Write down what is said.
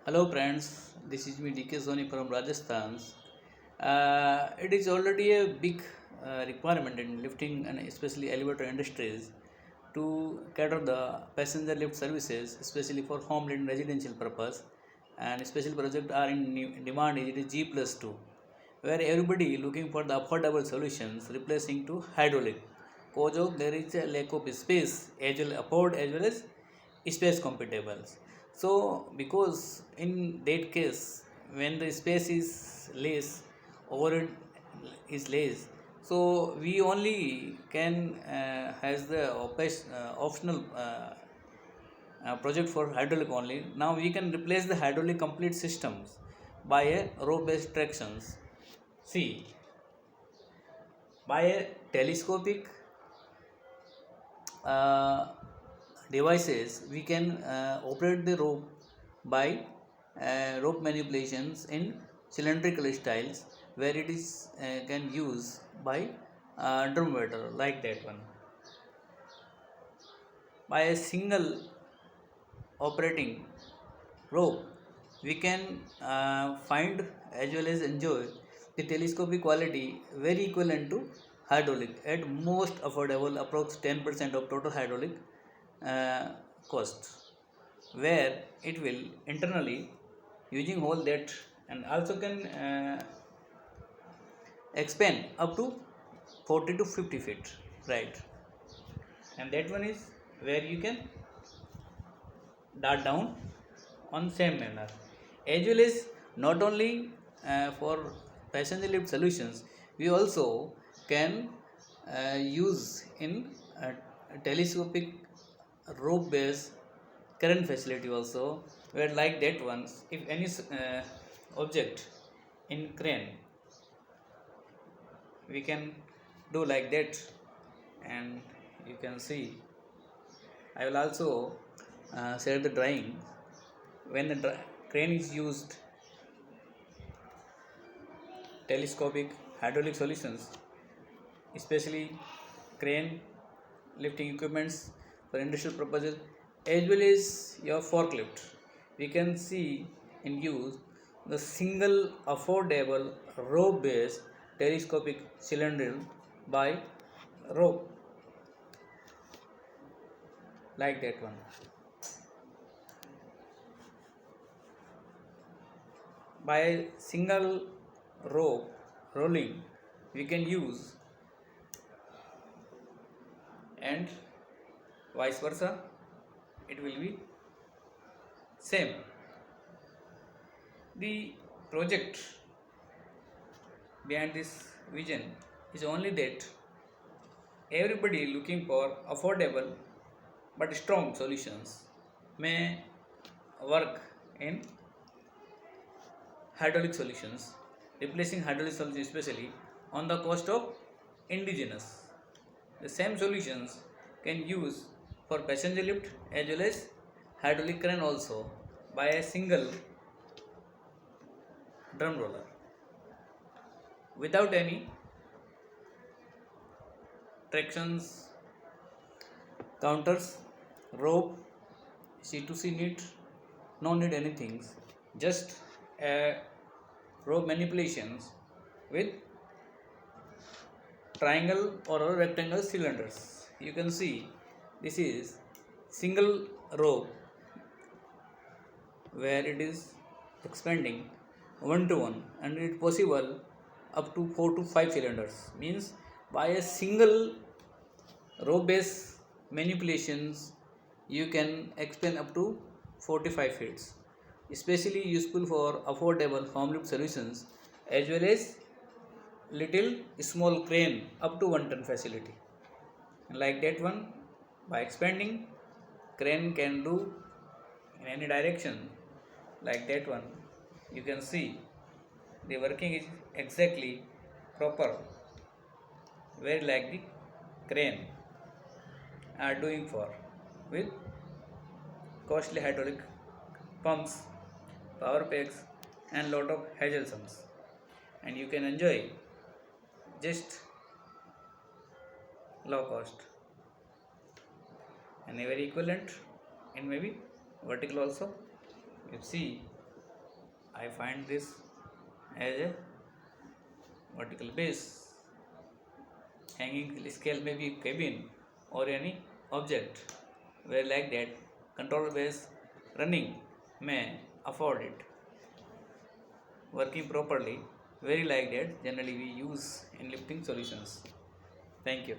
Hello friends, this is me DK Soni from Rajasthan. It is already a big requirement in lifting and especially elevator industries to cater the passenger lift services, especially for home and residential purpose. And special projects are in demand. It is G plus 2, where everybody looking for the affordable solutions replacing to hydraulic. Cause of there is a lack of space as well afford as well as space compatibles. So because in that case when the space is less or is less, so we only can has the optional project for hydraulic only. Now we can replace the hydraulic complete systems by a rope based tractions. See, by a telescopic uh, devices we can operate the rope by rope manipulations in cylindrical styles, where it is can use by drum water like that one. By a single operating rope we can find as well as enjoy the telescopic quality very equivalent to hydraulic at most affordable approx 10% of total hydraulic uh, cost, where it will internally using hole that and also can expand up to 40 to 50 feet, right? And that one is where you can dart down on same manner, as well as not only for passenger lift solutions, we also can use in uh, telescopic rope based current facility also, where like that ones if any object in crane we can do like that. And you can see, I will also share the drawing. When the crane is used telescopic hydraulic solutions, especially crane lifting equipments for industrial purposes as well as your forklift, we can see in use the single affordable rope based telescopic cylinder by rope like that one. By single rope rolling we can use, and vice versa it will be same. The project behind this vision is only that everybody looking for affordable but strong solutions may work in hydraulic solutions, replacing hydraulic solutions especially on the cost of indigenous. The same solutions can use for passenger lift as well as hydraulic crane also by a single drum roller without any tractions, counters, rope, C2C need, no need anything, just a rope manipulations with triangle or rectangle cylinders. You can see this is single rope where it is expanding one to one, and it possible up to 4 to 5 cylinders, means by a single rope base manipulations you can expand up to 45 feet, especially useful for affordable home lift solutions as well as little small crane up to 1 ton facility. And like that one, by expanding crane can do in any direction like that one. You can see the working is exactly proper, where like the crane are doing for with costly hydraulic pumps, power packs and lot of hassle sums, and you can enjoy just low cost and very equivalent in maybe vertical also. You see I find this as a vertical base. Hanging scale may be cabin or any object where like that control base running may afford it. Working properly, very like that generally we use in lifting solutions. Thank you.